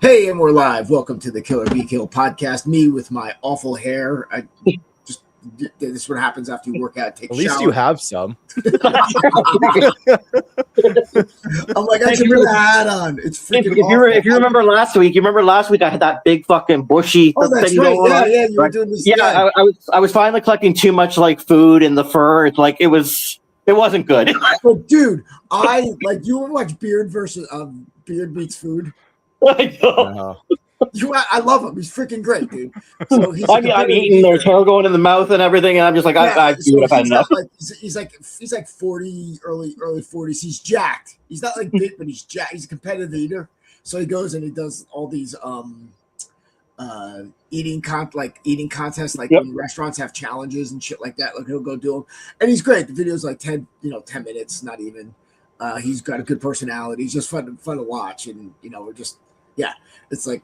Hey, and we're live. Welcome to the Killer Be Kill podcast. Me with my awful hair. This is what happens after you work out. Take At least you have some. I'm like, I should put a hat on. It's freaking awful. If you remember last week, I had that big fucking bushy that's thing right. going on. Yeah, you were doing this. Yeah, I was finally collecting too much like food in the fur. It's like it wasn't good. But dude, you ever watch Beard Beats Food? I know. I love him. He's freaking great, dude. So I'm eating their tail going in the mouth and everything, and I'm just like, I've had enough. He's like 40, early 40s. He's jacked. He's not like big, but he's jacked. He's a competitive eater. So he goes and he does all these eating contests, like when restaurants have challenges and shit like that. Like he'll go do them, and he's great. The video's like 10 minutes, not even. He's got a good personality. He's just fun to watch, and we're just. Yeah, it's like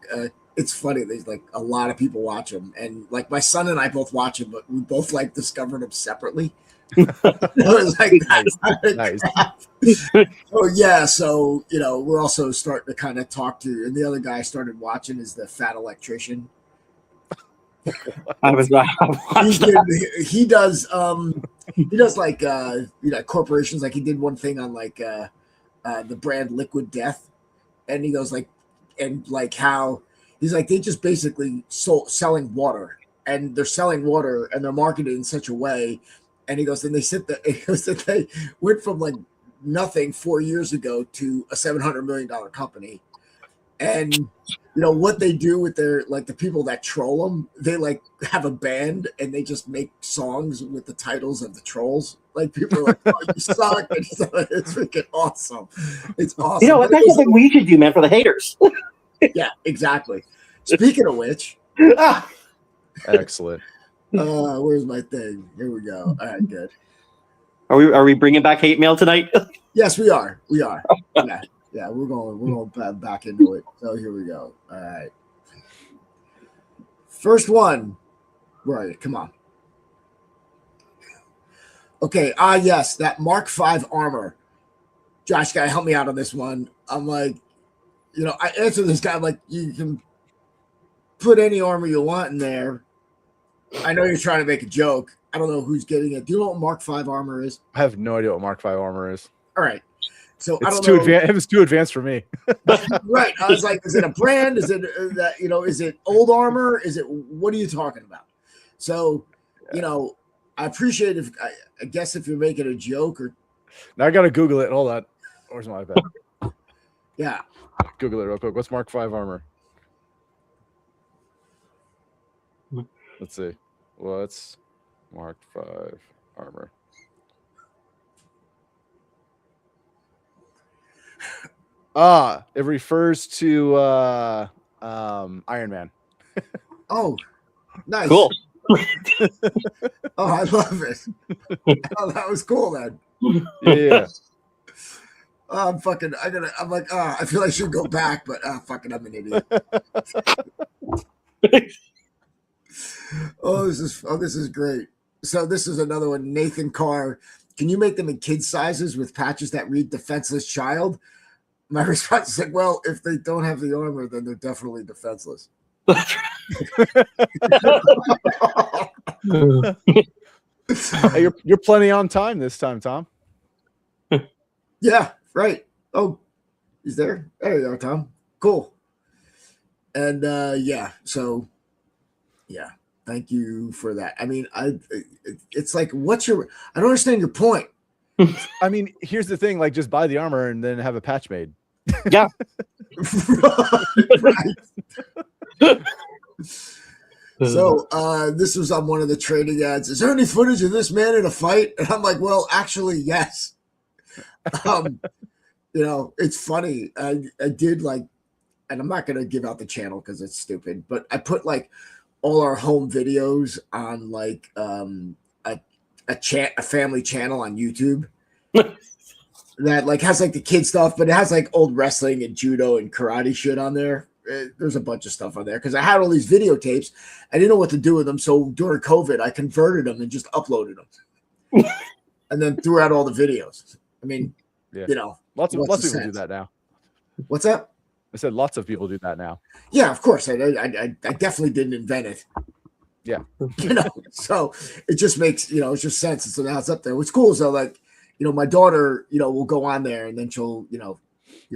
it's funny. There's like a lot of people watch him, and like my son and I both watch him, but we both like discovered him separately. It's like nice. Oh yeah, so we're also starting to kind of talk to, and the other guy I started watching is the Fat Electrician. He does like corporations. Like he did one thing on like the brand Liquid Death, and he goes like. And like how he's like they just basically selling water, and they're selling water and they're marketed in such a way. And he goes, and they went from like nothing 4 years ago to a $700 million company. And what they do with their like the people that troll them, they like have a band and they just make songs with the titles of the trolls. Like people are like, "Oh, you suck!" It's freaking awesome. It's awesome. That's something we should do, man, for the haters. Yeah, exactly. Speaking of which, excellent. Where's my thing? Here we go. All right, good. Are we bringing back hate mail tonight? Yes, we are. Yeah, we're going back into it. So here we go. All right. First one. Right, come on. Okay, yes, that Mark V armor. Josh, guy, help me out on this one. I'm like, I answer this guy, I'm like, you can put any armor you want in there. I know you're trying to make a joke. I don't know who's getting it. Do you know what Mark V armor is? I have no idea what Mark V armor is. All right. So it's too advanced. It was too advanced for me. Right. I was like, is it a brand? Is it that, is it old armor? Is it, what are you talking about? So, I appreciate I guess if you're making a joke or. Now I got to Google it. Hold on. Where's my iPad? Yeah. Google it real quick. What's Mark V armor? Let's see. What's Mark V armor? It refers to Iron Man. Oh, nice. Cool. Oh, I love it. Oh, that was cool then. Yeah. I'm like, I feel I should go back, but fucking, I'm an idiot. This is great. So this is another one. Nathan Carr. Can you make them in kid sizes with patches that read defenseless child? My response is like, well, if they don't have the armor, then they're definitely defenseless. Hey, you're plenty on time this time, Tom. Yeah, right. Oh, he's there. There you are, Tom. Cool. And so thank you for that. I mean, it's like, I don't understand your point. I mean, here's the thing, like just buy the armor and then have a patch made. Yeah. Right. So this was on one of the trading ads. Is there any footage of this man in a fight? And I'm like, well, actually, yes. It's funny. I did like, and I'm not going to give out the channel because it's stupid, but I put like all our home videos on like a family channel on YouTube that like has like the kid stuff, but it has like old wrestling and judo and karate shit on there. There's a bunch of stuff on there because I had all these videotapes. I didn't know what to do with them. So during COVID, I converted them and just uploaded them and then threw out all the videos. I mean, yeah. Lots of people do that now. What's that? I said lots of people do that now. Yeah, of course. I definitely didn't invent it. Yeah. So it just makes, it's just sense. And so now it's up there. What's cool is though, like, my daughter, will go on there and then she'll,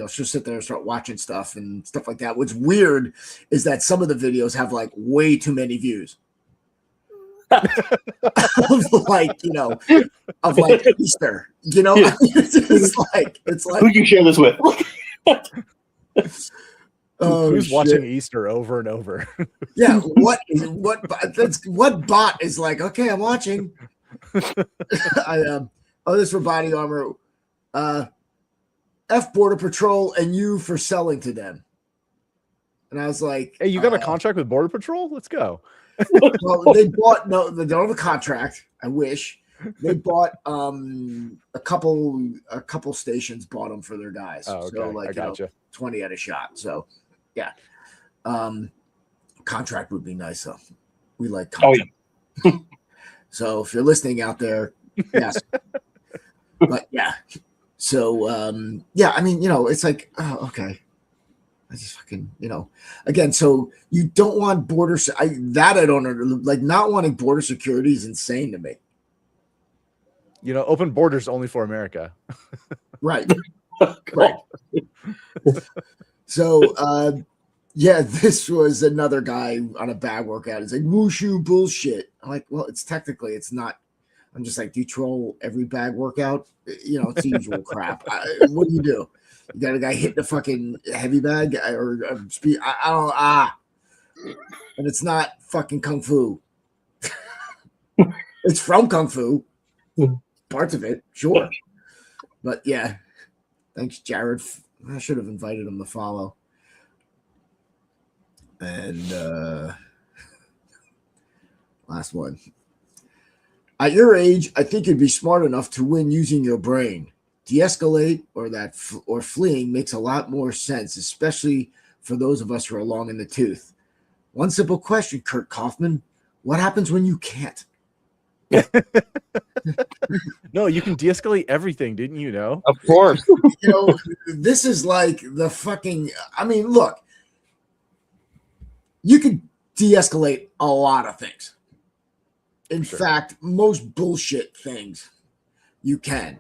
she'll sit there and start watching stuff and stuff like that. What's weird is that some of the videos have like way too many views. of like Easter, Yeah. it's like Who'd you share this with? Who's watching Easter over and over? Yeah, what bot is like, okay, I'm watching. This for body armor. F Border Patrol and you for selling to them. And I was like, hey, you got a contract with Border Patrol? Let's go. Well, they don't have a contract. I wish. They bought a couple stations bought them for their guys. Oh, okay. So like I gotcha. 20 at a shot. So yeah. Contract would be nice though. We like contract. Oh, yeah. So if you're listening out there, yes. But yeah. So yeah, I mean, it's like, oh, okay. I just fucking, again, so you don't want border. I don't like, not wanting border security is insane to me. Open borders only for America. Right. Right. So, yeah, this was another guy on a bag workout. It's like wushu bullshit. I'm like, well, it's not. I'm just like, do you troll every bag workout? It's the usual crap. What do? You got a guy hitting a fucking heavy bag or speed. I don't. And it's not fucking kung fu. It's from kung fu. Parts of it, sure. But yeah, thanks, Jared. I should have invited him to follow. And last one. At your age, I think you'd be smart enough to win using your brain. De-escalate or fleeing makes a lot more sense, especially for those of us who are long in the tooth. One simple question, Kurt Kaufman. What happens when you can't? No, you can de-escalate everything, didn't you know? Of course. This is like the fucking, I mean, look, you can de-escalate a lot of things. In fact, most bullshit things you can.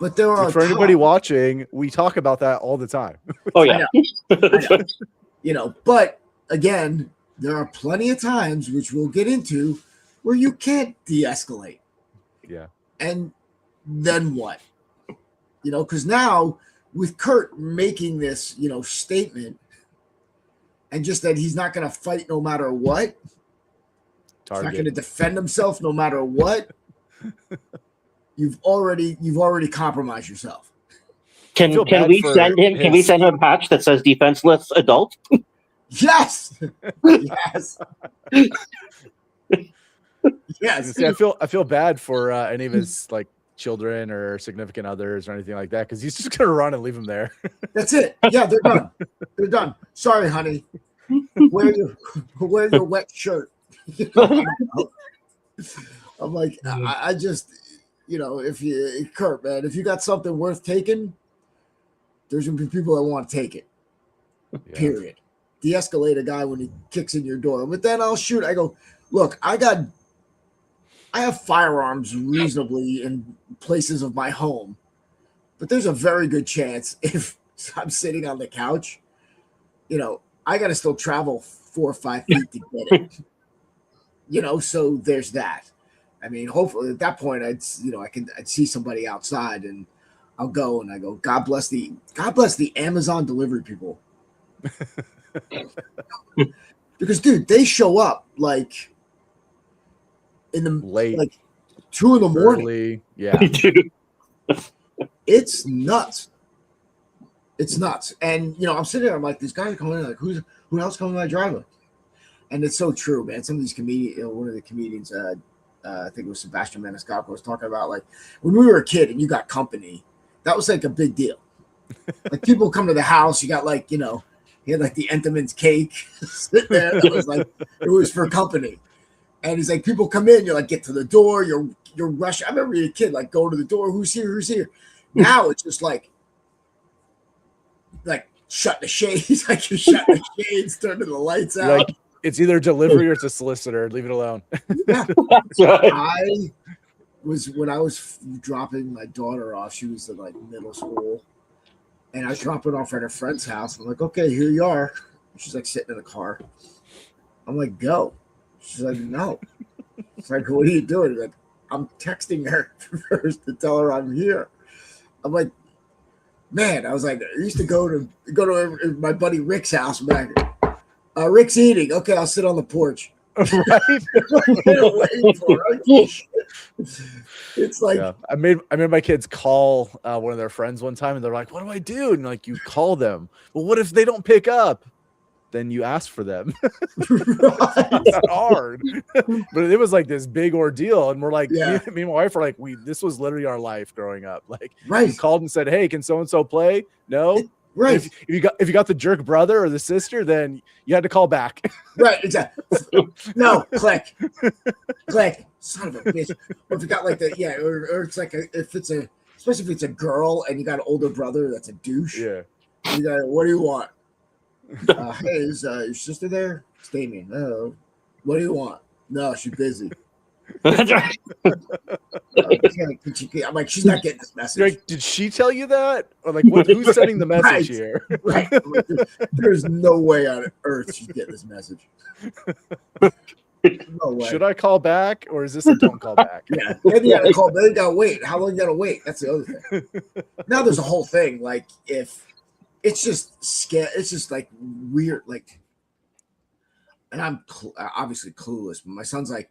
But there are for anybody watching, we talk about that all the time. Oh yeah. I know. But again, there are plenty of times, which we'll get into, where you can't de-escalate. Yeah. And then what? Because now with Kurt making this, statement and just that he's not going to fight no matter what. He's not going to defend himself no matter what. You've already compromised yourself. Can we send him a patch that says defenseless adult? Yes. Yes. Yes. See, I feel bad for any of his like children or significant others or anything like that because he's just gonna run and leave them there. That's it. Yeah, they're done. They're done. Sorry, honey. Wear your wet shirt. I'm like, I just, Kurt, man, if you got something worth taking, there's gonna be people that want to take it. Yeah. Period. De-escalate a guy when he kicks in your door, but then I'll shoot. I go, look, I have firearms reasonably in places of my home, but there's a very good chance if I'm sitting on the couch, I got to still travel 4 or 5 feet to get it. So there's that. I mean, hopefully at that point, I'd see somebody outside and I'll go and I go, God bless the Amazon delivery people. Because dude, they show up like in the late, like 2 in the morning. Early. Yeah. It's nuts. It's nuts. And I'm sitting there, I'm like, these guys are coming in, like, who else coming my driveway? And it's so true, man. Some of these comedians, one of the comedians, I think it was Sebastian Maniscalco, was talking about like when we were a kid and you got company, that was like a big deal. Like people come to the house, you got like, he had like the Entenmann's cake sitting there. That was like, it was for company. And he's like, people come in, you're like, get to the door, you're rushing. I remember being a kid, like, go to the door, who's here? Now it's just like shut the shades. I just shut the shades, turning the lights out. Like, it's either delivery or it's a solicitor. Leave it alone. Yeah. That's right. I was when I was dropping my daughter off. She was in like middle school, and I was dropping off at her friend's house. I'm like, okay, here you are. She's like sitting in the car. I'm like, go. She's like, no. It's like, what are you doing? Like, I'm texting her first to tell her I'm here. I'm like, man, I was like, I used to go to my buddy Rick's house. Back, Rick's eating. Okay, I'll sit on the porch. Right? Waiting for her. It's like, Yeah. I made my kids call one of their friends one time, and they're like, "What do I do?" And like, you call them. Well, what if they don't pick up? Then you ask for them. It's not that hard. But it was like this big ordeal, and we're like, me and my wife are like, this was literally our life growing up. Like, you called and said, "Hey, can so and so play?" No. Right. If you got the jerk brother or the sister, then you had to call back. Right, exactly. No, click. Son of a bitch. Or if you got like or it's like especially if it's a girl and you got an older brother that's a douche. Yeah. You got, what do you want? Hey, is your sister there? It's Damian. Oh, what do you want? No, she's busy. That's right. I'm like, she's not getting this message. You're like, did she tell you that? Or like, who's sending the message here? Right. There's no way on earth she's getting this message. No way. Should I call back, or is this a don't call back? Yeah. Then you gotta call. Then you gotta wait. How long you gotta wait? That's the other thing. Now there's a whole thing. Like, if it's just scared, it's just like weird. Like, and I'm obviously clueless. But my son's like,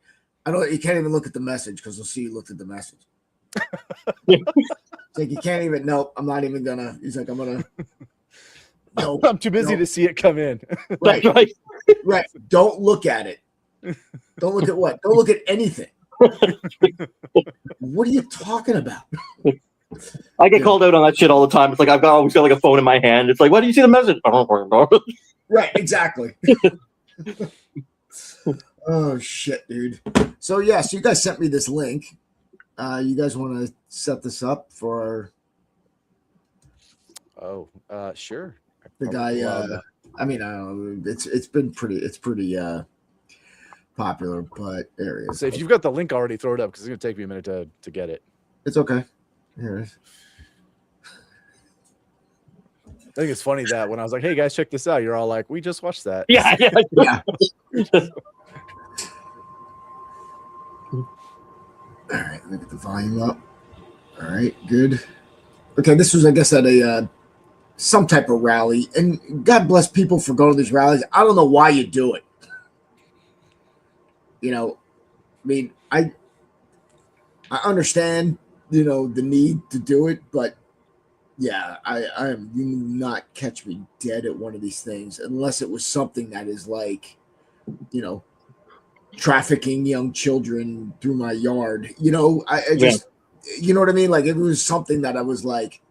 you can't even look at the message because he'll see you looked at the message. It's like, you can't even. Nope, I'm not even gonna. He's like, I'm gonna. Nope, I'm too busy to see it come in. Right. Right. Don't look at it. Don't look at what? Don't look at anything. What are you talking about? I get called out on that shit all the time. It's like I've always got like a phone in my hand. It's like, why do you see the message? Right, exactly. Oh shit, dude. So yeah, so you guys sent me this link. You guys want to set this up for sure. the guy? I mean, I don't know. It's pretty popular, but there it is. So if you've got the link already, throw it up because it's gonna take me a minute to get it. It's okay. Here it is. I think it's funny that when I was like, "Hey guys, check this out," you're all like, "We just watched that." Yeah. All right, let me get the volume up. All right, good. Okay, this was, I guess, at a some type of rally, and God bless people for going to these rallies. I don't know why you do it. You know, I mean, I understand, the need to do it, but yeah, I am. You will not catch me dead at one of these things unless it was something that is like, trafficking young children through my yard. I just, you know what I mean? Like, if it was something that I was like,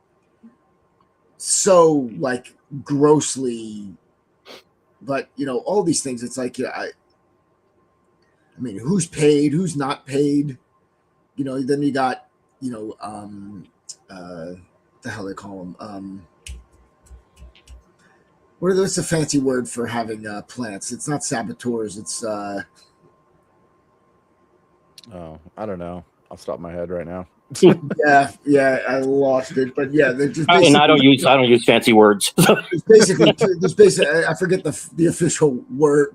so like grossly, but all these things, it's like, I mean, who's paid, who's not paid, then you got, the hell they call them, what's the fancy word for having plants? It's not saboteurs. It's I don't know. I'll stop my head right now. yeah, I lost it, but yeah, they're just. I mean, I don't use fancy words. There's basically, I forget the official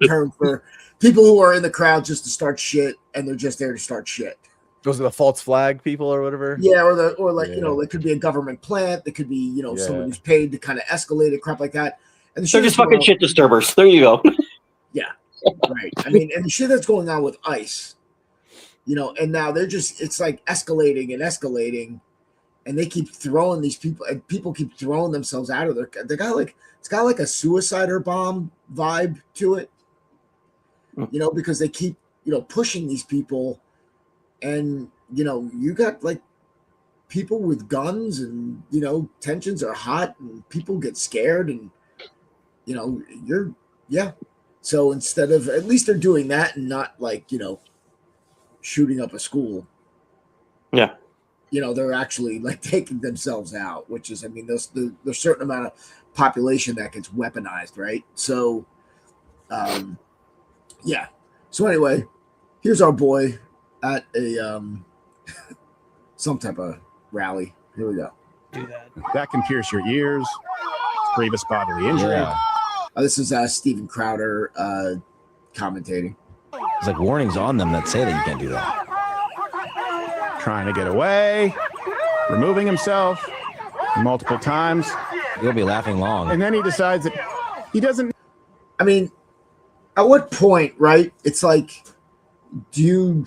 term for people who are in the crowd just to start shit, and they're just there to start shit. Those are the false flag people or whatever. Yeah, it could be a government plant. It could be someone who's paid to kind of escalate it, crap like that. And they're just fucking shit disturbers. There you go. Yeah, right. I mean, and the shit that's going on with ICE. And now it's like escalating, and they keep throwing these people, and people keep throwing themselves out of it's got like a suicider bomb vibe to it, because they keep, pushing these people, and, you got like people with guns, and, tensions are hot, and people get scared, and, so instead of, at least they're doing that and not like, shooting up a school. They're actually like taking themselves out, which is, I mean, there's a certain amount of population that gets weaponized, right? So, yeah. So anyway, here's our boy at a some type of rally. Here we go. That can pierce your ears. Grievous bodily injury. Yeah. This is Steven Crowder commentating. It's like warnings on them that say that you can't do that. Trying to get away, removing himself multiple times. You'll be laughing long. And then he decides that he doesn't. I mean, at what point, right? It's like, do you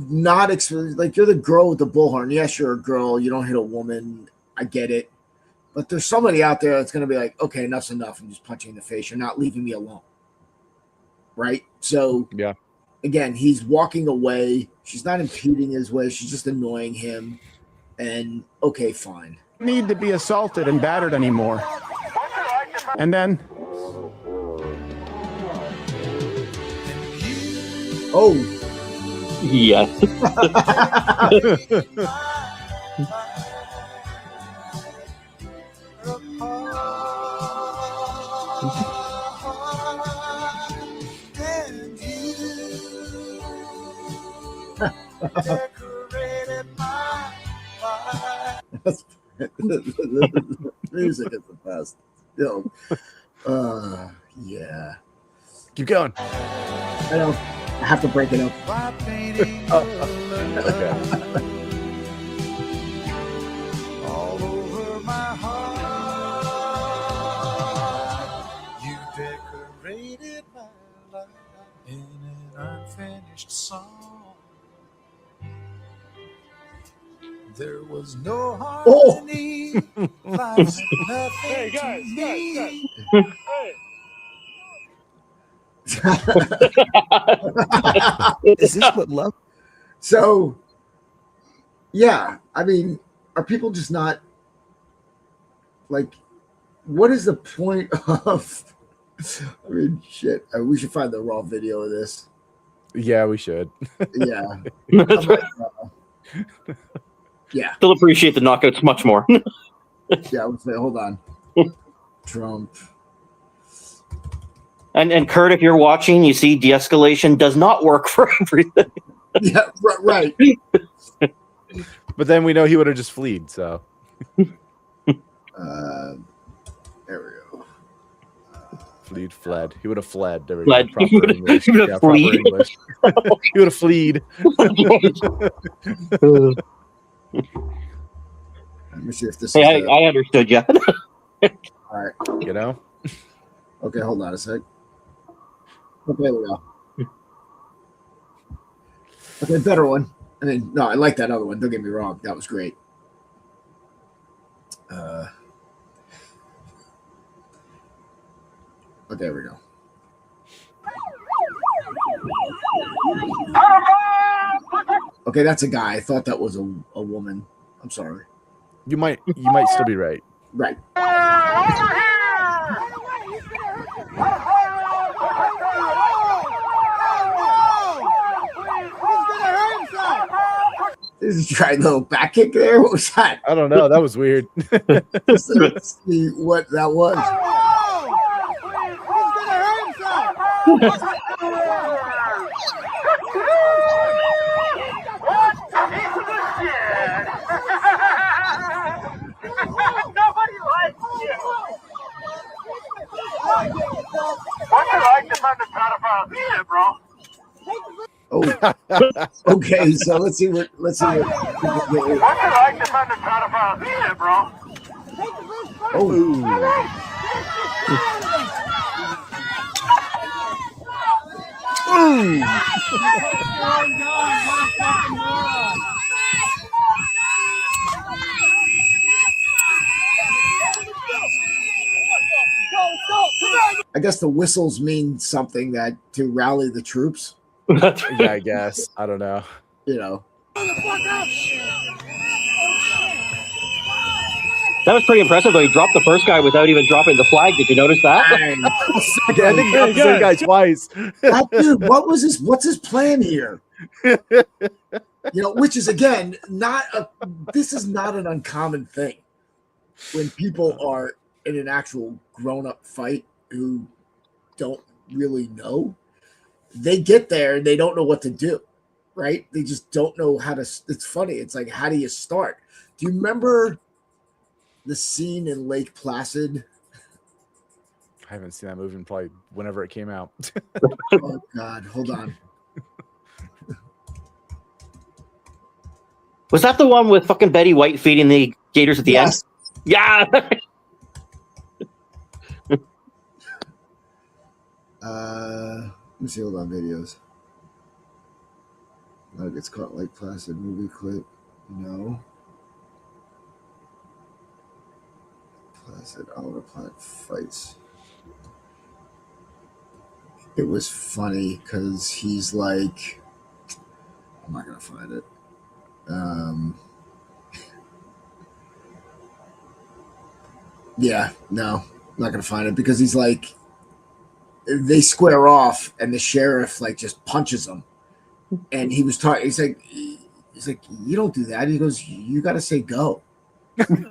not like you're the girl with the bullhorn? Yes, you're a girl. You don't hit a woman. I get it. But there's somebody out there that's going to be like, okay, enough's enough. I'm just punching in the face. You're not leaving me alone. Right? So, Yeah. Again, he's walking away. She's not impeding his way. She's just annoying him. And, okay, fine. Need to be assaulted and battered anymore. And then. Oh. Yes. The music is the best. Yeah. Keep going. I know. I have to break it up. Okay. All over my heart, you decorated my life in an unfinished song. There was no harmony. Hey guys. Is this what love? So, yeah, I mean, are people just not like? What is the point of? I mean, shit. We should find the raw video of this. Yeah, we should. Yeah. That's right. Yeah. Still appreciate the knockouts much more. Yeah. I would say, hold on. Trump. And Kurt, if you're watching, you see de-escalation does not work for everything. Yeah. Right. But then we know he would have just fleed. So There we go. fled. He would have fled. There we Fled. go. Proper English. He would have Yeah, proper fleed. English. He would have fleed. Let me see if this Hey, is. I understood you. All right. You know. Okay, hold on a sec. Okay, there we go. Okay, better one. I mean, no, I like that other one. Don't get me wrong. That was great. But there we go. Okay, that's a guy. I thought that was a woman. I'm sorry. You might still be right. Right. This is trying a little back kick there. What was that? I don't know. That was weird. Let's see what that was. Oh, okay. So let's see what. Oh, I guess the whistles mean something that to rally the troops. Yeah, I guess. I don't know. You know. That was pretty impressive, though. He dropped the first guy without even dropping the flag. Did you notice that? I think that's the same guy twice. That dude, what was his? What's his plan here? You know, which is again not a. This is not an uncommon thing when people are in an actual grown-up fight who don't really know, they get there and they don't know what to do, right? They just don't know how to. It's funny. It's like, how do you start? Do you remember the scene in Lake Placid? I haven't seen that movie in probably whenever it came out. Oh God, hold on. Was that the one with fucking Betty White feeding the gators at the end? Yeah. Let me see. Hold on, videos. It's caught Lake Placid movie clip. No. Placid Oliver Platt fights. It was funny because he's like, I'm not gonna find it. Yeah, no, I'm not gonna find it because he's like, they square off and the sheriff like just punches him, and he was talking. He's like, you don't do that. He goes, you got to say go. He's like,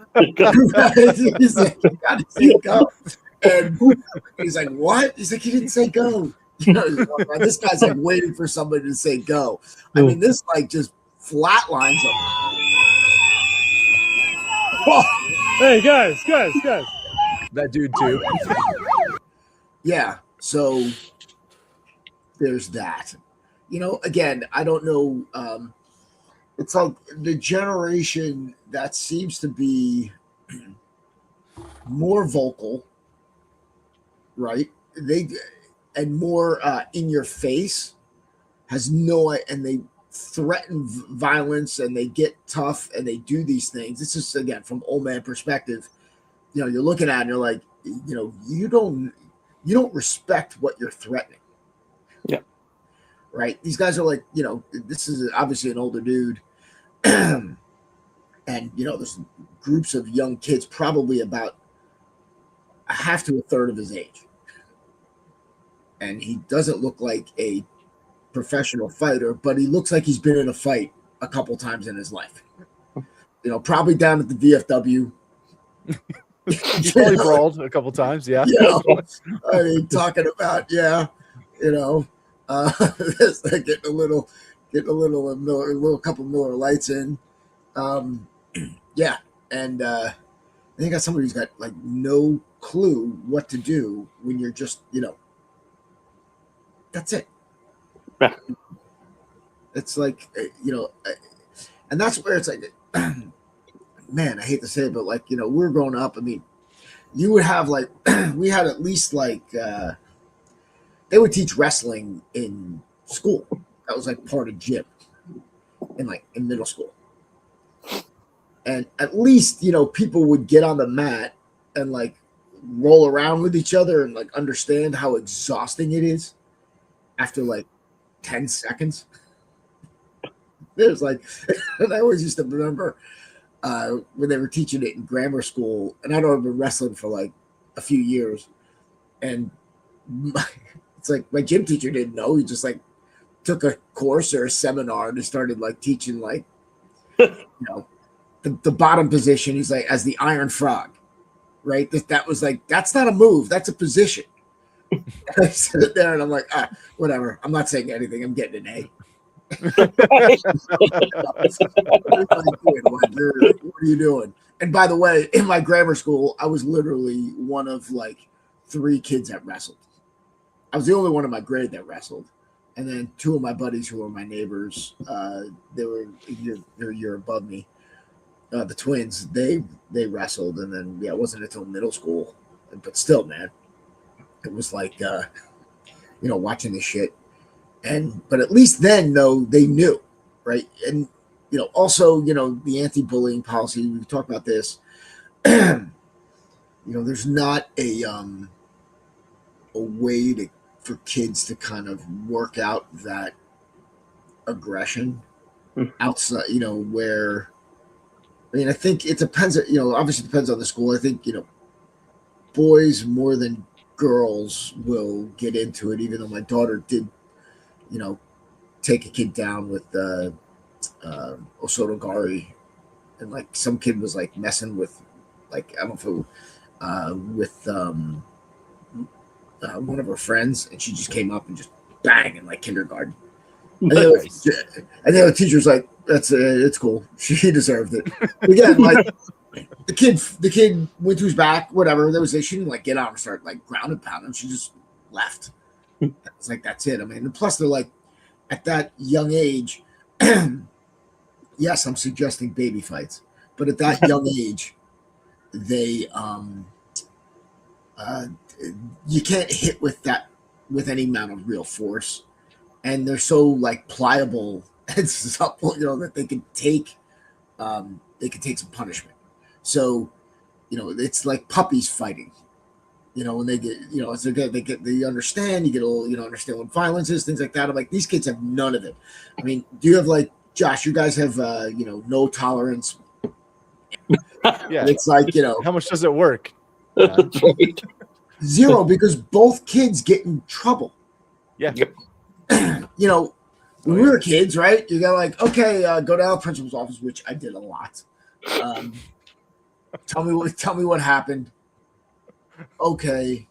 you got to say go. And he's like, what? He's like, he didn't say go. You know, this guy's like waiting for somebody to say go. I mean, this like just flatlines him. Oh. Hey guys. That dude too. Yeah. So there's that. You know, again, I don't know. It's like the generation that seems to be more vocal, right? And more in your face, has no, and they threaten violence and they get tough and they do these things. This is again from old man perspective. You know, you're looking at it and you're like, you know, you don't respect what you're threatening. Yeah. Right. These guys are like, you know, this is obviously an older dude. And, you know, there's groups of young kids, probably about a half to a third of his age. And he doesn't look like a professional fighter, but he looks like he's been in a fight a couple times in his life. You know, probably down at the VFW. He's probably brawled a couple times, yeah. You know, I mean, talking about, yeah, you know, getting a couple Miller Lights in. Yeah. And I think got somebody who's got like no clue what to do when you're just, you know, that's it. Yeah. It's like, you know, and that's where it's like, man, I hate to say it, but like, you know, we're growing up. I mean, you would have like, we had at least like, they would teach wrestling in school. That was like part of gym in middle school. And at least, you know, people would get on the mat and like roll around with each other and like understand how exhausting it is after like 10 seconds. There's like, and I always used to remember when they were teaching it in grammar school, and I'd already been wrestling for like a few years. And it's like my gym teacher didn't know. He just like took a course or a seminar and started like teaching like, you know, the bottom position. He's like, as the Iron Frog, right? That was like, that's not a move. That's a position. I sit there and I'm like, whatever. I'm not saying anything. I'm getting an A. What are you doing? And by the way, in my grammar school, I was literally one of like 3 kids that wrestled. I was the only one in my grade that wrestled. And then 2 of my buddies who were my neighbors, they were a year above me. The twins, they wrestled. And then, yeah, it wasn't until middle school. But still, man, it was like, you know, watching this shit. But at least then, though, they knew, right? And, you know, also, you know, the anti-bullying policy, we've talked about this. You know, there's not a way for kids to kind of work out that aggression outside, you know, where, I mean, I think it depends, you know, obviously depends on the school. I think, you know, boys more than girls will get into it, even though my daughter did, you know, take a kid down with Osotogari, and like some kid was like messing with, like, I don't know if with one of her friends, and she just came up and just bang in like kindergarten. And the teacher's like, "That's it's cool. She deserved it." Again, like the kid went to his back, whatever. There was she didn't like get out and start like ground and pound him. She just left. It's like that's it. I mean, and plus they're like at that young age. Yes, I'm suggesting baby fights, but at that young age, they you can't hit with any amount of real force, and they're so like pliable and supple, that they can take some punishment. So, it's like puppies fighting. When they get, as they understand, you get a little, understand what violence is, things like that. I'm like, these kids have none of it. I mean, do you have like, Josh, you guys have, no tolerance? Yeah. It's like, how much does it work? Zero, because both kids get in trouble. Yeah. When we were kids, right? You got like, okay, go down to the principal's office, which I did a lot. Tell me what happened. Okay.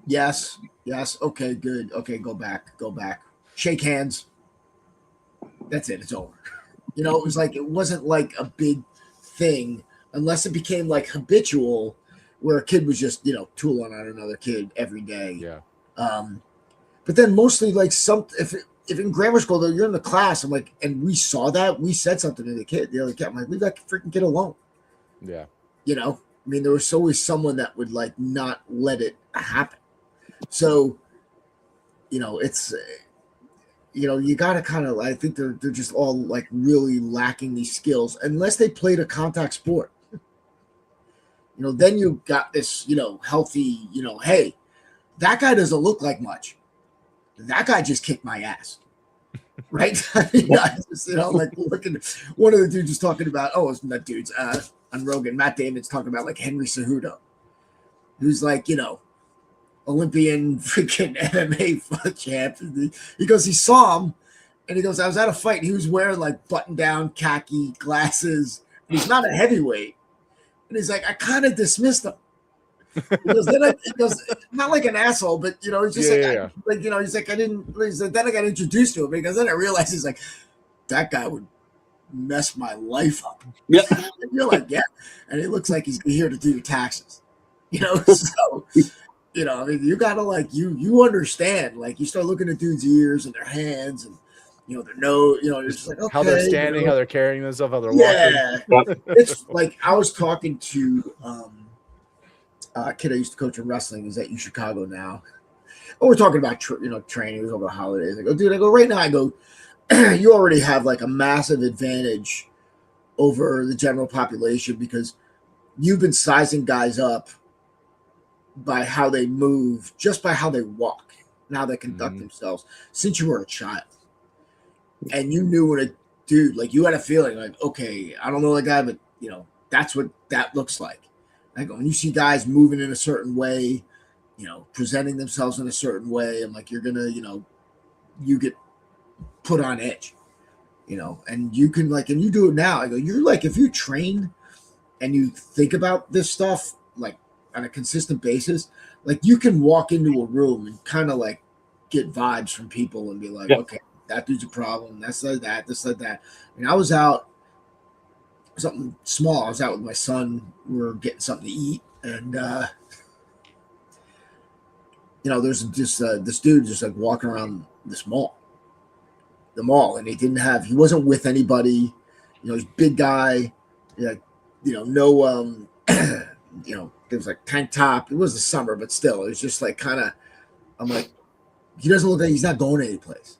Yes. Okay, good. Okay, go back. Shake hands. That's it. It's over. It was like, it wasn't like a big thing unless it became like habitual where a kid was just, tooling on another kid every day. Yeah. But then mostly like if in grammar school though, you're in the class, I'm like, and we saw that, we said something to the kid. The other kid, I'm like, leave that freaking kid alone. Yeah. I mean, there was always someone that would like not let it happen. So, it's, you got to kind of, I think they're just all like really lacking these skills unless they played a contact sport. Then you got this, healthy, hey, that guy doesn't look like much. That guy just kicked my ass. Right? I mean, I just, like looking, one of the dudes was talking about, it's not dudes, on Rogan, Matt Damon's talking about like Henry Cejudo, who's like, Olympian freaking MMA champ. He goes, he saw him and he goes, I was at a fight. And he was wearing like button down khaki glasses. And he's not a heavyweight. And he's like, I kind of dismissed him. He goes, not like an asshole, but he's just he's like, then I got introduced to him because then I realized he's like, that guy would mess my life up. Yeah. And you're like, yeah. And it looks like he's here to do your taxes. So I mean, you gotta like you understand, like you start looking at dudes' ears and their hands and their nose, it's just like, okay, how they're standing, how they're carrying themselves, how they're walking. It's like I was talking to a kid I used to coach in wrestling. He's at U Chicago now. And we're talking about training. It was over the holidays. I go, dude, right now, you already have like a massive advantage over the general population because you've been sizing guys up by how they move, just by how they walk and how they conduct themselves since you were a child. And you knew when a dude, like you had a feeling like, okay, I don't know that guy, but that's what that looks like. Like when you see guys moving in a certain way, presenting themselves in a certain way, I'm like, you're gonna, you get put on edge, and you can like, and you do it now. I go, you're like, if you train and you think about this stuff like on a consistent basis, like you can walk into a room and kind of like get vibes from people and be like, okay, that dude's a problem. That's like that. This like that. I mean, I was out something small. I was out with my son. We were getting something to eat, and there's just this dude just like walking around the mall, and he wasn't with anybody. He's a big guy. Like, no, it was like tank top. It was the summer, but still, it was just like kind of. I'm like, he doesn't look like he's not going any place.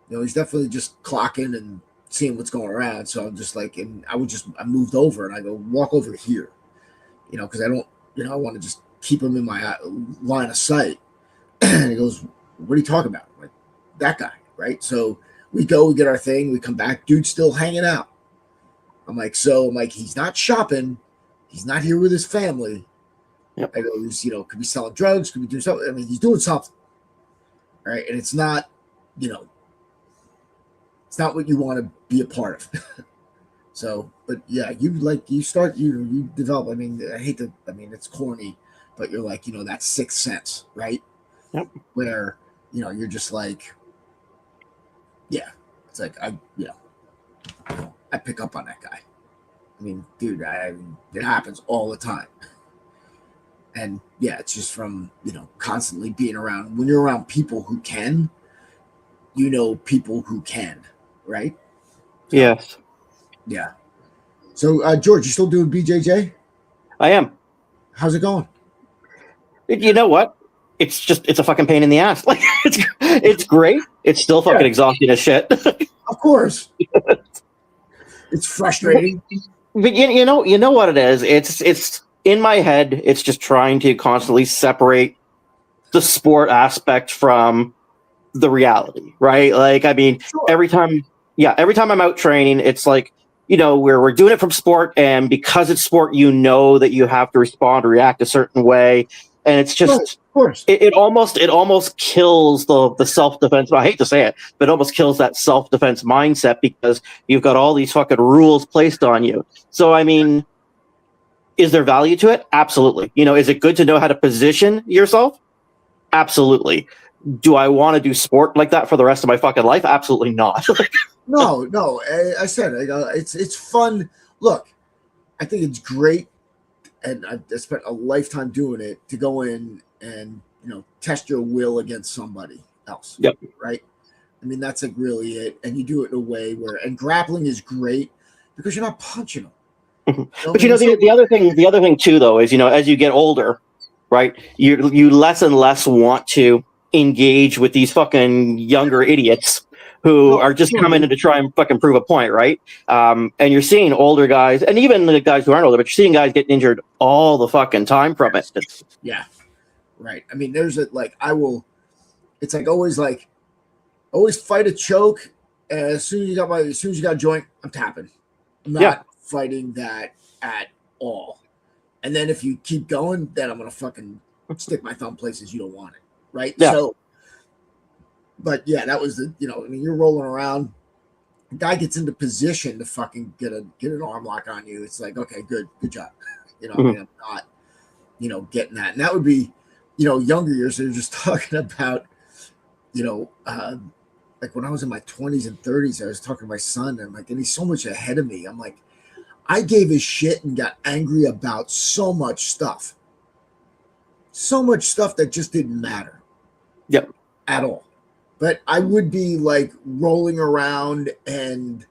He's definitely just clocking and seeing what's going around. So I'm just like, and I moved over and I go, walk over here, because I don't, I want to just keep him in my line of sight. And he goes, what are you talking about? I'm like, that guy, right? So we go, we get our thing, we come back, dude's still hanging out. I'm like, he's not shopping, he's not here with his family. Yep. I go, he's, could be selling drugs, could be doing something. I mean, he's doing something, right? And it's not, it's not what you want to be a part of, So, but yeah, you develop. I mean, it's corny, but you're like, that sixth sense, right? Yep. Where, you're just like, yeah, it's like, I pick up on that guy. I mean, dude, it happens all the time. And yeah, it's just from, constantly being around. When you're around people who can, people who can, right? So, Yes. Yeah. So, George, you still doing BJJ? I am. How's it going? You know what? It's a fucking pain in the ass. Like it's great. It's still fucking exhausting as shit. Of course. It's frustrating. But you know what it is? It's in my head, it's just trying to constantly separate the sport aspect from the reality, right? Like, I mean, Sure. every time I'm out training, it's like, we're doing it from sport, and because it's sport, that you have to respond or react a certain way. And it's just, Right, of course. it almost kills the self-defense. I hate to say it, but it almost kills that self-defense mindset because you've got all these fucking rules placed on you. So, I mean, is there value to it? Absolutely. Is it good to know how to position yourself? Absolutely. Do I want to do sport like that for the rest of my fucking life? Absolutely not. No. I said it's fun. Look, I think it's great, and I spent a lifetime doing it, to go in and test your will against somebody else. Yep. Right. I mean, that's like really it, and you do it in a way where, and grappling is great because you're not punching them. But the other thing too, though, is as you get older, right, you less and less want to engage with these fucking younger idiots who are just coming in to try and fucking prove a point, right? And you're seeing older guys, and even the guys who aren't older, but you're seeing guys get injured all the fucking time from it. Yeah, right. I mean, it's always fight a choke. As soon as you got a joint, I'm tapping. I'm not fighting that at all. And then if you keep going, then I'm gonna fucking stick my thumb places you don't want it, right? Yeah. So, but yeah, that was you're rolling around. The guy gets into position to fucking get an arm lock on you. It's like, okay, good job. I mean, I'm not, getting that. And that would be, younger years. They're just talking about, like when I was in my 20s and 30s, I was talking to my son, and I'm like, and he's so much ahead of me. I'm like, I gave a shit and got angry about so much stuff that just didn't matter. Yep. At all. But I would be like rolling around, and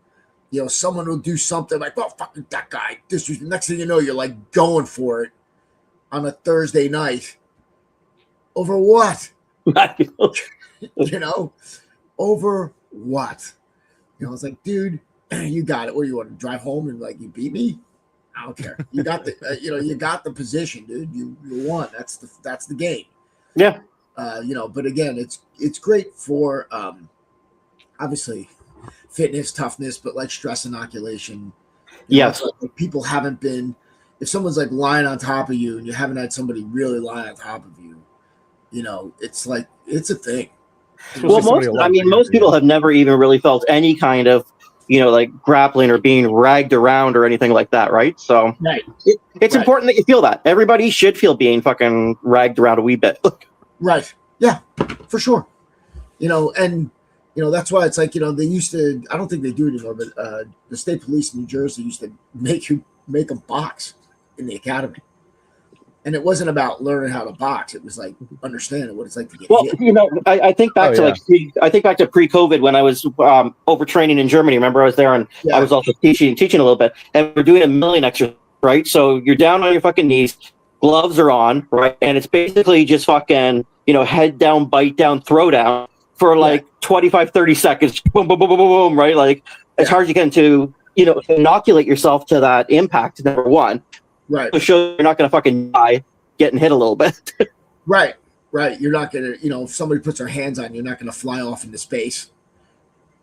someone will do something like, oh, fucking that guy. This was the next thing you know, you're like going for it on a Thursday night. Over what? Over what? It's like, dude, you got it. What do you want to drive home and like you beat me? I don't care. You got the you got the position, dude. You won. That's the game. Yeah. But again, it's great for obviously fitness, toughness, but like stress inoculation. Yes. Like people haven't been, if someone's like lying on top of you and you haven't had somebody really lie on top of you, it's like, it's a thing. Well, most people have never even really felt any kind of, like grappling or being ragged around or anything like that, right? So right. It's important that you feel that. Everybody should feel being fucking ragged around a wee bit. Right. Yeah, for sure. And that's why it's like, they used to, I don't think they do anymore, but the state police in New Jersey used to make them box in the academy. And it wasn't about learning how to box. It was like understanding what it's like to get hit. I think back to pre-COVID when I was overtraining in Germany. Remember, I was there and I was also teaching a little bit, and we're doing a million exercises, right? So you're down on your fucking knees, gloves are on, right? And it's basically just fucking, head down, bite down, throw down for like 25, 30 seconds, boom, boom, boom, boom, boom, boom, right? Like as hard as you can to, inoculate yourself to that impact, number one. Right. To show you're not going to fucking die getting hit a little bit. Right. You're not going to, if somebody puts their hands on you, you're not going to fly off into space.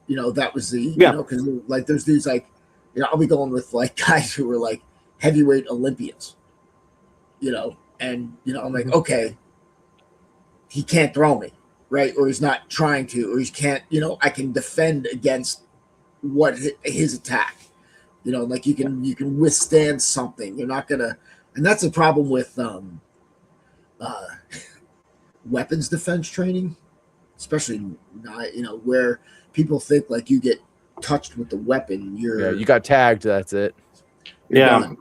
That was the, because like there's these like, I'll be going with like guys who were like heavyweight Olympians, and, I'm like, okay, he can't throw me, right? Or he's not trying to, or he can't, I can defend against what his attack, You know, like you can withstand something. You're not gonna, and that's a problem with weapons defense training, especially where people think like you get touched with the weapon, you got tagged. That's it. Yeah. Done.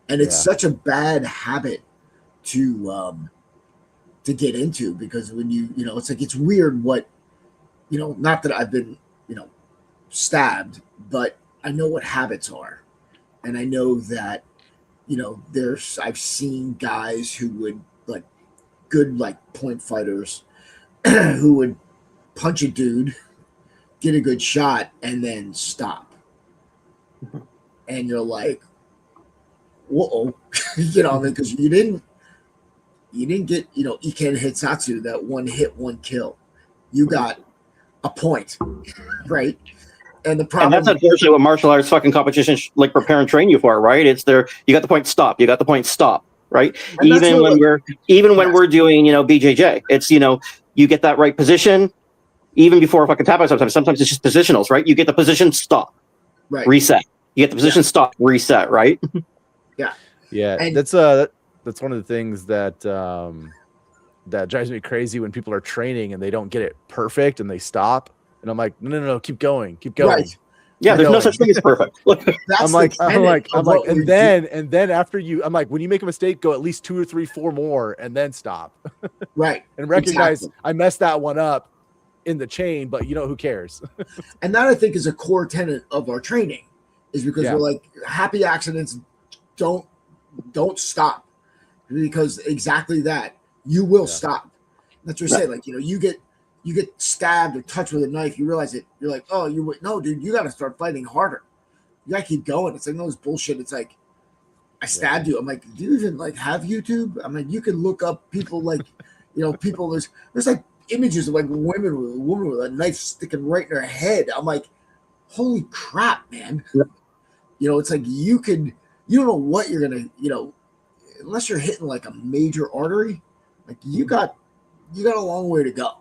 And it's such a bad habit to get into, because when it's like, it's weird what, not that I've been, stabbed, but I know what habits are. And I know that, I've seen guys who would good point fighters who would punch a dude, get a good shot, and then stop. And you're like, whoa, because you didn't get, Iken Hitsatsu, that one hit, one kill. You got a point, right? And the problem, and that's unfortunately what martial arts fucking competitions prepare and train you for, right? It's there. You got the point, stop. You got the point, stop. Right. Even when we're doing, BJJ, it's, you get that right position even before a fucking tap out. Sometimes it's just positionals, right? You get the position, stop, right, reset. You get the position, stop, reset, right? Yeah. And that's one of the things that that drives me crazy when people are training and they don't get it perfect and they stop. And I'm like, no, keep going. Right. Yeah, there's no such thing as perfect. I'm like, and then after I'm like, when you make a mistake, go at least 2 or 3, 4 more, and then stop. Right. And recognize I messed that one up in the chain, but who cares? And that, I think, is a core tenet of our training, is because we're like, happy accidents don't stop, because exactly that, you will stop. That's what I say. Like, you get stabbed or touched with a knife, you realize it. You're like, oh, no, dude, you got to start fighting harder. You got to keep going. It's like, no, it's bullshit. It's like, I stabbed you. I'm like, do you even have YouTube? I'm like, you can look up people people. There's like images of like a woman with a knife sticking right in her head. I'm like, holy crap, man. It's like you don't know what you're gonna, unless you're hitting like a major artery, like you got a long way to go.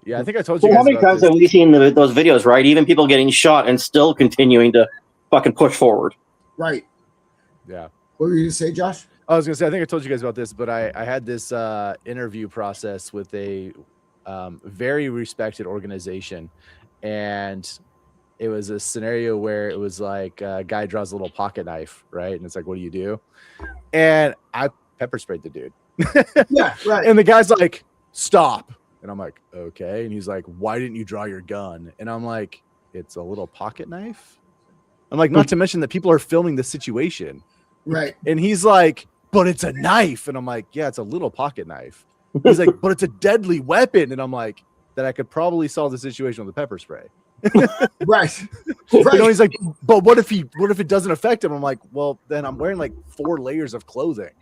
Yeah, I think I told you. How many times have we seen those videos, right? Even people getting shot and still continuing to fucking push forward. Right. Yeah. What were you going to say, Josh? I was going to say, I think I told you guys about this, but I had this interview process with a very respected organization. And it was a scenario where it was like a guy draws a little pocket knife, right? And it's like, what do you do? And I pepper sprayed the dude. Yeah, right. And the guy's like, stop. And I'm like, okay. And he's like, why didn't you draw your gun? And I'm like, it's a little pocket knife. I'm like, not to mention that people are filming the situation. Right. And he's like, but it's a knife. And I'm like, yeah, it's a little pocket knife. He's like, but it's a deadly weapon. And I'm like, that I could probably solve the situation with a pepper spray. Right. He's like, but what if it doesn't affect him? I'm like, well, then I'm wearing like 4 layers of clothing.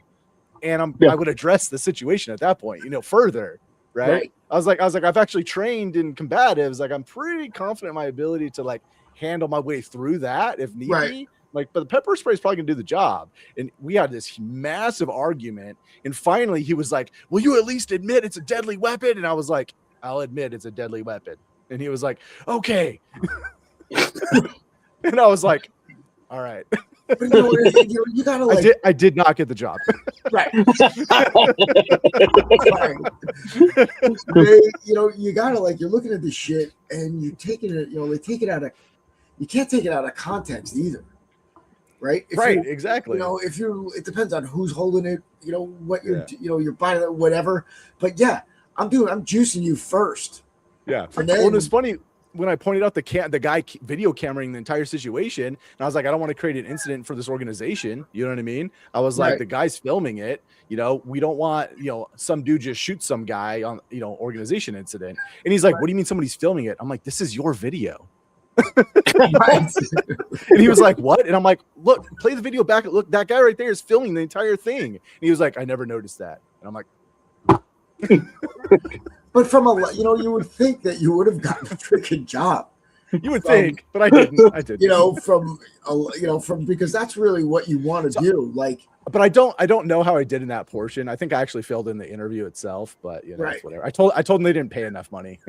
And I would address the situation at that point, further. Right. I was like, I've actually trained in combatives. Like, I'm pretty confident in my ability to like handle my way through that if need be. Like, but the pepper spray is probably gonna do the job. And we had this massive argument. And finally he was like, will you at least admit it's a deadly weapon? And I was like, I'll admit it's a deadly weapon. And he was like, okay. And I was like, all right. But you gotta like, I did not get the job. Right. You gotta like, you're looking at this shit and you're taking it, they take it out of, you can't take it out of context either. Right. Exactly. It depends on who's holding it, what you're, you're buying it, whatever. But yeah, I'm juicing you first. Yeah. And then, it's funny when I pointed out the guy video cameraing the entire situation, and I was like, I don't want to create an incident for this organization. You know what I mean? I was like, the guy's filming it. We don't want, some dude just shoot some guy on, organization incident. And he's like, what do you mean somebody's filming it? I'm like, this is your video. And he was like, what? And I'm like, look, play the video back. Look, that guy right there is filming the entire thing. And he was like, I never noticed that. And I'm like, but from you would think that you would have gotten a freaking job. You would think, but I didn't. Because that's really what you want to do. Like, but I don't know how I did in that portion. I think I actually failed in the interview itself, but whatever. I told them they didn't pay enough money.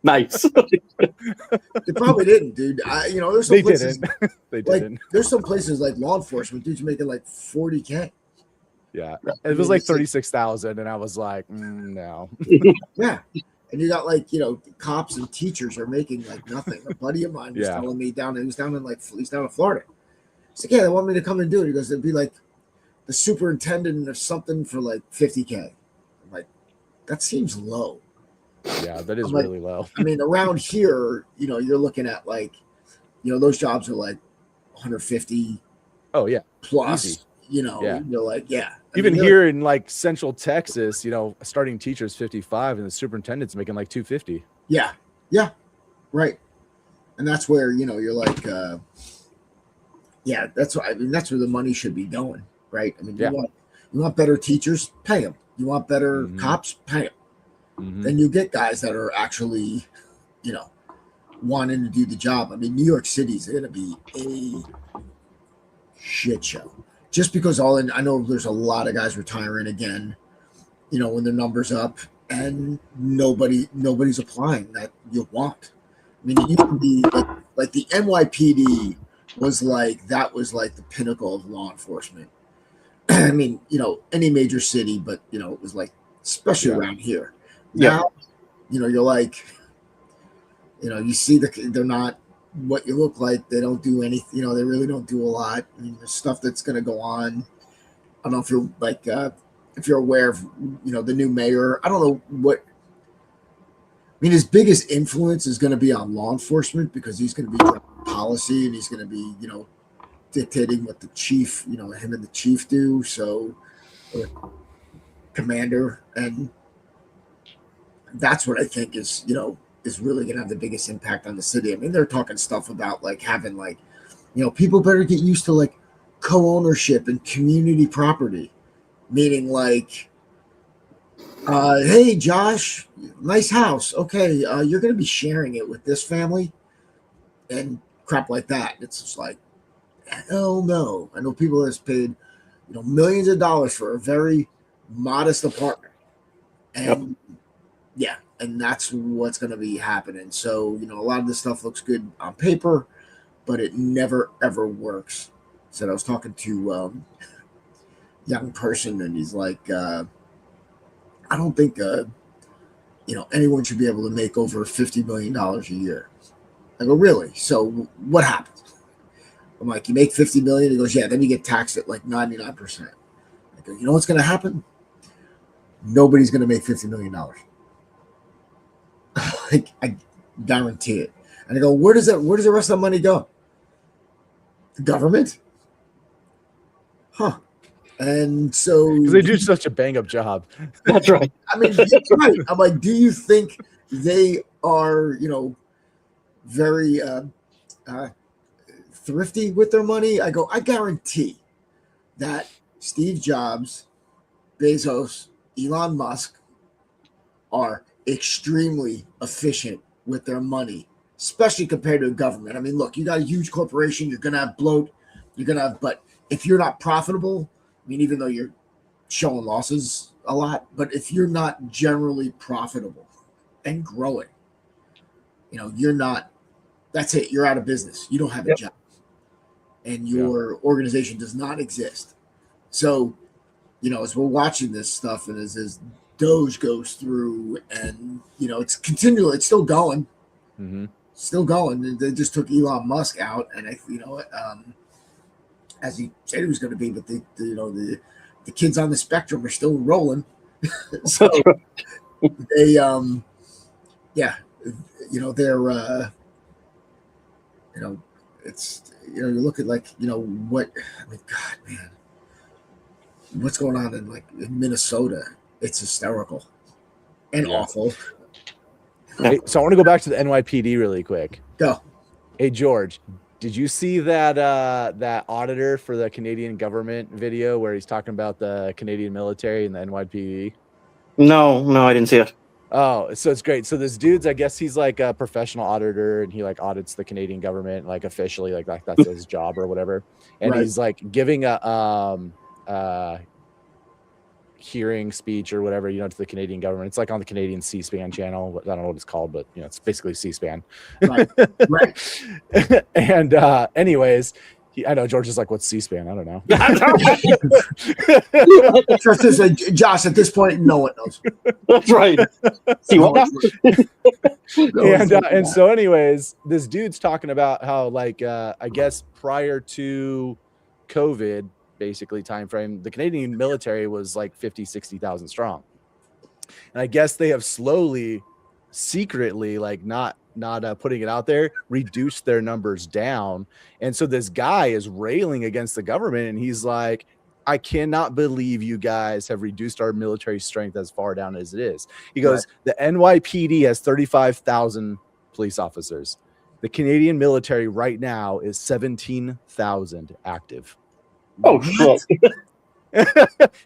Nice. They probably didn't, dude. There's some They places didn't. They like didn't. there's some places like law enforcement dudes making like 40K. Yeah, it was like 36,000, and I was like, no. Yeah, and you got cops and teachers are making like nothing. A buddy of mine was telling me he's down in Florida. He's like, yeah, they want me to come and do it. He goes, it'd be like the superintendent or something for like 50K. I'm like, that seems low. Yeah, that is really low. I mean, around here, you're looking at like, those jobs are like 150. Oh yeah, plus. Easy. You're like, yeah. Even here in like Central Texas, starting teacher's 55, and the superintendent's making like 250. Yeah, right. And that's where you're like, that's why. I mean, that's where the money should be going, right? I mean, you want better teachers, pay them. You want better cops, pay them. Then you get guys that are actually, wanting to do the job. I mean, New York City's going to be a shit show. Just because I know there's a lot of guys retiring again, when their numbers up, and nobody's applying that you want. I mean, it used to be like the NYPD was like the pinnacle of law enforcement. I mean, any major city, but it was like especially around here. Now, you're like, you see they're not what you look like. They don't do anything. They really don't do a lot. I mean, there's stuff that's going to go on. I don't know if you're like if you're aware of the new mayor. I don't know what. I mean, his biggest influence is going to be on law enforcement because he's going to be driving policy, and he's going to be dictating what the chief, him and the chief do. So, commander, and that's what I think is is really going to have the biggest impact on the city. I mean, they're talking stuff about like having like, people better get used to like co-ownership and community property, meaning like, hey, Josh, nice house. Okay, you're going to be sharing it with this family and crap like that. It's just like, hell no. I know people that's paid, millions of dollars for a very modest apartment. And and that's what's going to be happening. So, a lot of this stuff looks good on paper, but it never, ever works. So I was talking to a young person, and he's like, I don't think, anyone should be able to make over $50 million a year. I go, really? So what happens? I'm like, you make $50 million? He goes, yeah, then you get taxed at like 99%. I go, you know what's going to happen? Nobody's going to make $50 million. I guarantee it. And I go, where does the rest of the money go? The government? Huh. And so because they do such a bang up job. That's right. I mean, that's right. I'm like, do you think they are, very thrifty with their money? I go, I guarantee that Steve Jobs, Bezos, Elon Musk are extremely efficient with their money, especially compared to a government. I mean, look, you got a huge corporation, you're going to have bloat, but if you're not profitable, I mean, even though you're showing losses a lot, but if you're not generally profitable and growing, you're not, that's it. You're out of business. You don't have a job, and your organization does not exist. So, as we're watching this stuff, and as Doge goes through, and it's continual, it's still going, still going. They just took Elon Musk out, and as he said he was going to be, but the kids on the spectrum are still rolling. So they they're it's you look at like what, I mean, God, man, what's going on in Minnesota? It's hysterical and awful. Hey, so I want to go back to the NYPD really quick. Go. Hey, George, did you see that that auditor for the Canadian government video where he's talking about the Canadian military and the NYPD? No, I didn't see it. Oh, so it's great. So this dude's, I guess he's like a professional auditor, and he like audits the Canadian government, like officially, like that's his job or whatever. And he's like giving a hearing speech or whatever, to the Canadian government. It's like on the Canadian C-SPAN channel. I don't know what it's called, but it's basically C-SPAN. Right. And anyways, I know George is like, what's C-SPAN? I don't know. Trust us, Josh, at this point, no one knows. That's right. See what happened? And so anyways, this dude's talking about how, like, I guess prior to COVID, basically time frame, the Canadian military was like 60,000 strong. And I guess they have slowly, secretly, like not putting it out there, reduced their numbers down. And so this guy is railing against the government, and he's like, I cannot believe you guys have reduced our military strength as far down as it is. He goes, the NYPD has 35,000 police officers. The Canadian military right now is 17,000 active. Oh, shit.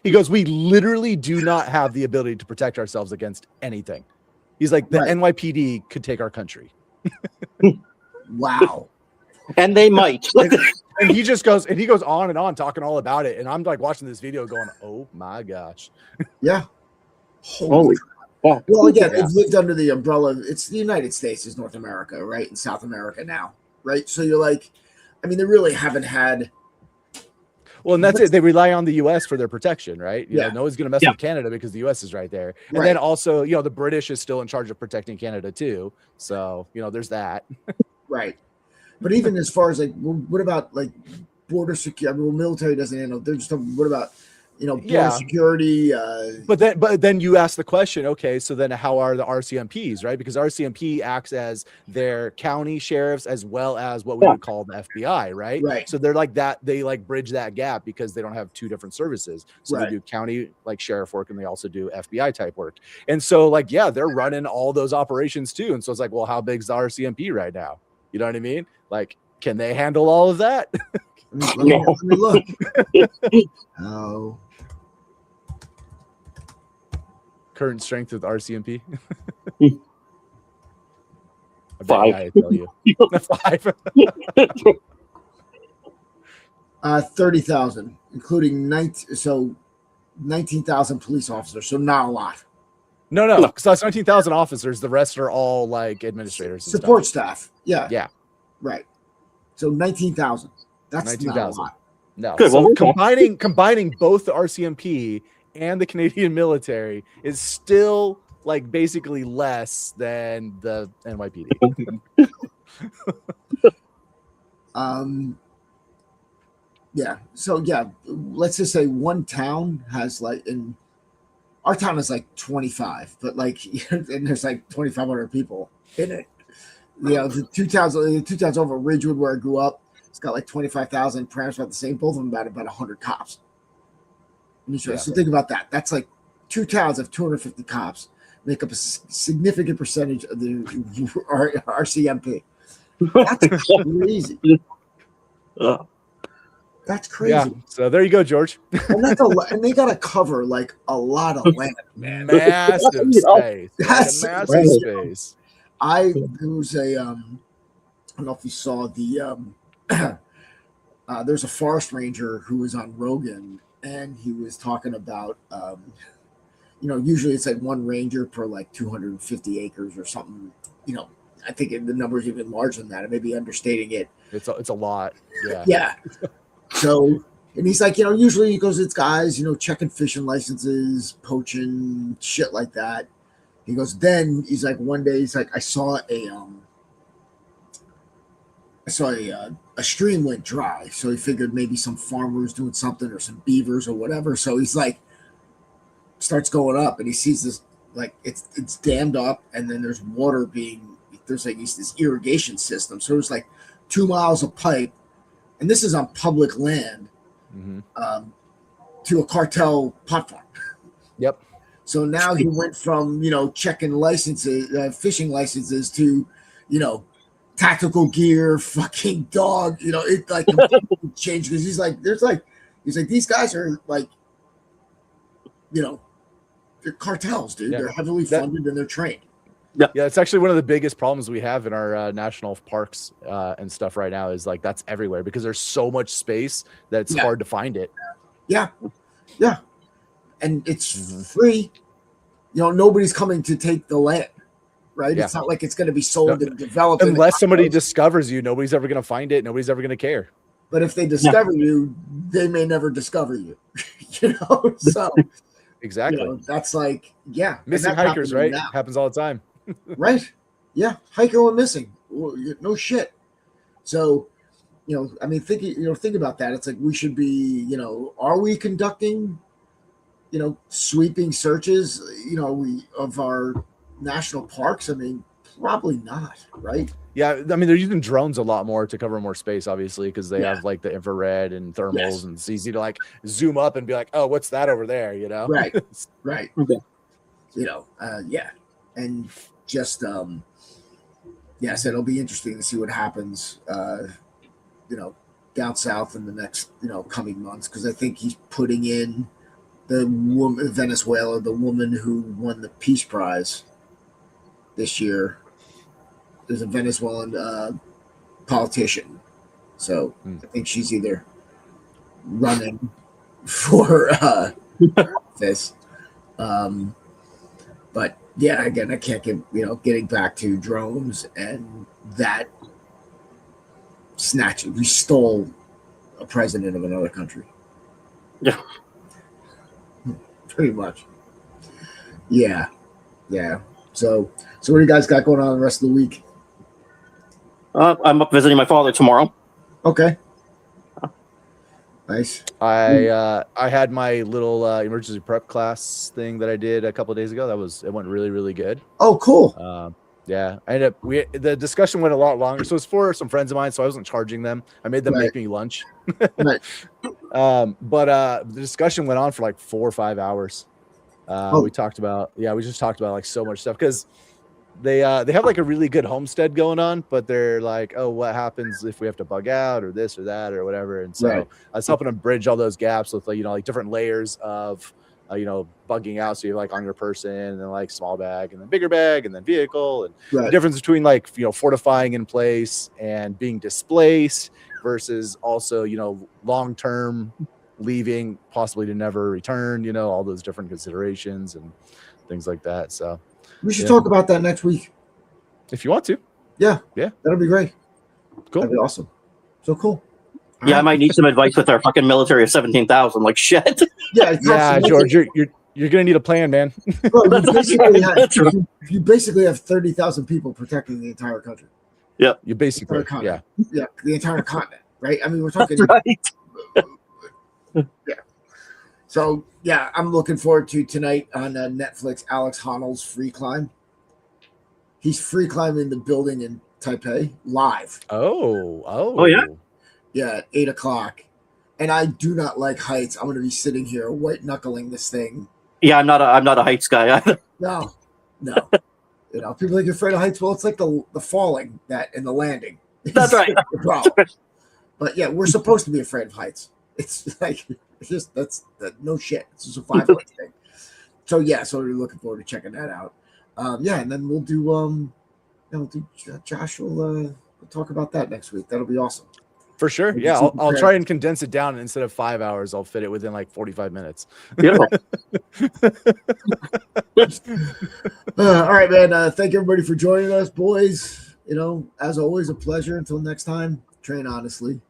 He goes, we literally do not have the ability to protect ourselves against anything. He's like, the NYPD could take our country. Wow. And they might. And he just goes, and he goes on and on talking all about it. And I'm like watching this video going, oh my gosh. Yeah. Holy. Well, again, it's lived under the umbrella. It's the United States is North America, right? And South America now, right? So you're like, I mean, they really haven't had. Well, and that's it. They rely on the U.S. for their protection, right? You know, no one's going to mess with Canada because the U.S. is right there. And then also, the British is still in charge of protecting Canada too. So, there's that. Right. But even as far as like, what about like border security? I mean, military doesn't handle. They're just talking, what about, border security? But then you ask the question, okay, so then how are the RCMPs, right? Because RCMP acts as their county sheriffs as well as what we would call the FBI, right? Right. So they're like that. They like bridge that gap because they don't have two different services. So they do county like sheriff work, and they also do FBI type work. And so like, they're running all those operations too. And so it's like, well, how big's the RCMP right now? You know what I mean? Like, can they handle all of that? Let me look. Oh. Current strength of the RCMP? 5. I tell you. 5. 30,000, including 19,000 police officers. So not a lot. No. Because that's 19,000 officers. The rest are all like administrators, and support staff. Yeah. Yeah. Right. So 19,000. That's 19,000. No. Good. So combining both the RCMP and the Canadian military is still like basically less than the NYPD. Yeah. So let's just say one town has like, in our town is like 25, but like, and there's like 2,500 people in it. The two towns over Ridgewood where I grew up, it's got like 25,000. Paramus about the same. Both of them about 100 cops. So think about that. That's like two towns of 250 cops make up a significant percentage of the RCMP. That's crazy. That's crazy. Yeah. So there you go, George. And they got to cover like a lot of land, man. Massive space. Massive space. There was a I don't know if you saw the there's a forest ranger who was on Rogan, and he was talking about usually it's like one ranger per like 250 acres or something. I think the number is even larger than that. I may be understating it. It's a lot. Yeah. Yeah. So, and he's like, usually he goes, it's guys, checking fishing licenses, poaching, shit like that. He goes, then he's like, one day he's like, I saw a stream went dry. So he figured maybe some farmers doing something or some beavers or whatever. So he's like, starts going up, and he sees this, like it's dammed up, and then there's water there's like this irrigation system. So there's like 2 miles of pipe, and this is on public land, to a cartel pot farm. Yep. So now he went from, checking licenses, fishing licenses to, tactical gear, fucking dog, it like changed, because he's like, these guys are like, they're cartels, dude. Yeah. They're heavily funded and they're trained. Yeah, it's actually one of the biggest problems we have in our national parks and stuff right now is like that's everywhere because there's so much space that it's hard to find it. Yeah. Yeah. and it's free. You know, nobody's coming to take the land, right? Yeah. It's not like it's going to be sold and developed. Unless somebody discovers you, nobody's ever going to find it. Nobody's ever going to care. But if they discover you, they may never discover you. You know, so exactly. You know, that's like, yeah, missing hikers, right? Happens all the time. Right? Yeah, hiker went missing. No shit. So, you know, I mean, think about that. It's like we should be, you know, are we conducting, you know, sweeping searches, you know, of our national parks? I mean, probably not, right? Yeah, I mean, they're using drones a lot more to cover more space, obviously, because they have like the infrared and thermals, and it's easy to like zoom up and be like, oh, what's that over there? You know? Right. Right. Okay. You know, yeah, and just yes, it'll be interesting to see what happens, you know, down south in the next, you know, coming months, because I think he's putting in the woman, Venezuela, the woman who won the Peace Prize this year. There's a Venezuelan politician, so I think she's either running for office. But yeah, again, I can't get, you know, getting back to drones and that snatch. We stole a president of another country. Yeah, pretty much. Yeah, yeah. So what do you guys got going on the rest of the week? I'm up visiting my father tomorrow. Okay. Nice. I had my little emergency prep class thing that I did a couple of days ago. It went really, really good. Oh, cool. Yeah, I ended up, the discussion went a lot longer. So it's for some friends of mine, so I wasn't charging them. I made them make me lunch. Right. But the discussion went on for like 4 or 5 hours. We talked about, we just talked about like so much stuff, because they have like a really good homestead going on, but they're like, oh, what happens if we have to bug out or this or that or whatever. And so I was helping them bridge all those gaps with, like, you know, like different layers of you know, bugging out. So you're like on your person, and then like small bag, and then bigger bag, and then vehicle, and the difference between like, you know, fortifying in place and being displaced versus also, you know, long-term leaving, possibly to never return, you know, all those different considerations and things like that. So we should talk about that next week if you want to. Yeah, that'll be great. Cool. That'd be awesome. So cool. Yeah, I might need some advice with our fucking military of 17,000. Like shit. Yeah, George, you're gonna need a plan, man. Bro, you basically have 30,000 people protecting the entire country. Yeah, you basically the entire continent, right? I mean, we're talking yeah. So yeah, I'm looking forward to tonight on Netflix. Alex Honnold's free climb. He's free climbing the building in Taipei live. Oh yeah. Yeah, at 8:00. And I do not like heights. I'm going to be sitting here white knuckling this thing. Yeah, I'm not a heights guy either. No. You know, people think you're afraid of heights. Well, it's like the falling and the landing. That's right. The problem. But yeah, we're supposed to be afraid of heights. It's like that's no shit. It's just a 5 foot thing. So yeah, so we're looking forward to checking that out. And then we'll do Josh will talk about that next week. That'll be awesome. For sure. Yeah, I'll try and condense it down. Instead of 5 hours, I'll fit it within like 45 minutes. Beautiful. All right, man. Thank everybody for joining us, boys. You know, as always, a pleasure. Until next time, train honestly.